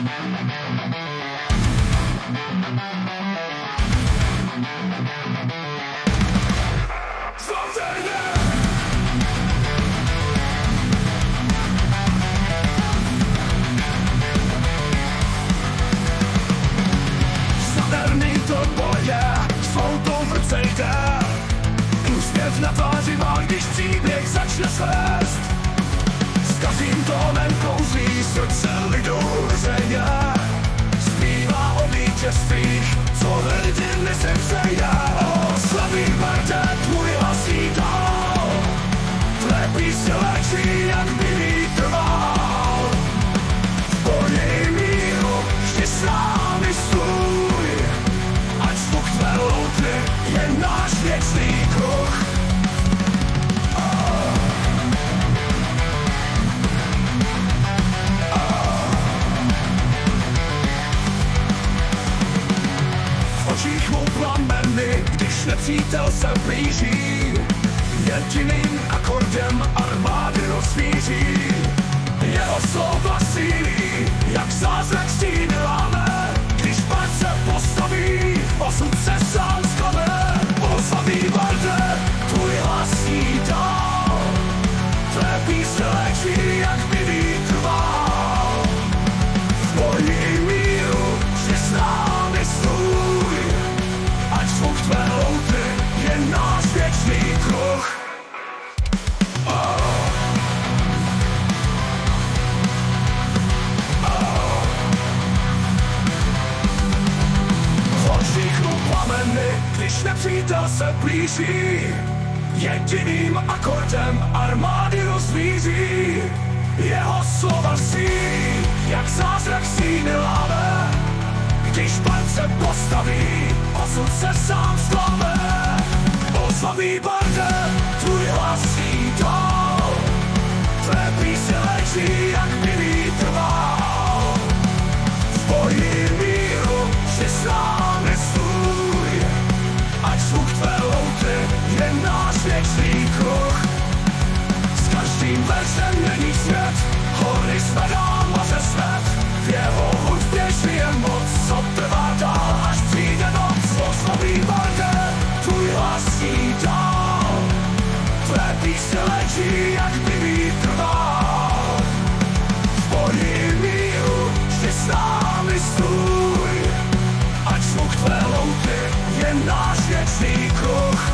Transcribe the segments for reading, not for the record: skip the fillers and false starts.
Zadarný do boje, svou tou vrce jde. Úsměv na tváři má, když příběh začne svést. S každým tónem kouří srdce lidu hřeje. Zpívá o vítězstvích, co hrdiny se přeje. O slavý barde, tvůj hlas jí dal. Tvé písně léčí, jak by vítr vál. V boji míru vždy s námi stůj. Ať zvuk tvé loutry je náš věčný kruh. V očích mu plameny, když nepřítel se blíží. Jediným akordem armády rozvíří. Jeho slova sílí, jak zázrak stíny láme. Když pán se postaví, osud se sám sklame. O slavý barde, tvůj hlas jí dal. Tvé písně léčí, jak by vítr vál. V boji míru vždy s námi stůj. Ať zvuk tvé loutry je náš věčný kruh. Když nepřítel se blíží, jediným akordem armády rozvíří. Jeho slova sílí, jak zázrak stíny láme. Když pan se postaví, osud se sám sklame. O slavý barde, tvůj hlas jí dal. Tvé písně léčí, jak by vítr vál. V boji míru vždy s námi stůj. Ať zvuk tvé loutry je náš věčný kruh. S každým veršem není svět, hory zvedá moře svět. V jeho hudbě žije moc, co trvá dál, až přijde noc. O slavý barde, tvůj hlas jí dal. Tvé písně léčí, jak by vítr vál. V boji míru vždy s námi stůj. Ať zvuk tvé loutry je náš věčný kruh.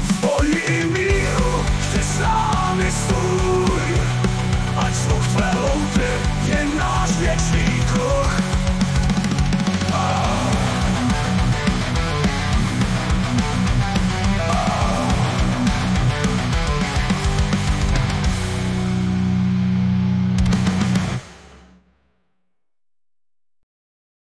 V boji míru vždy s námi stůj.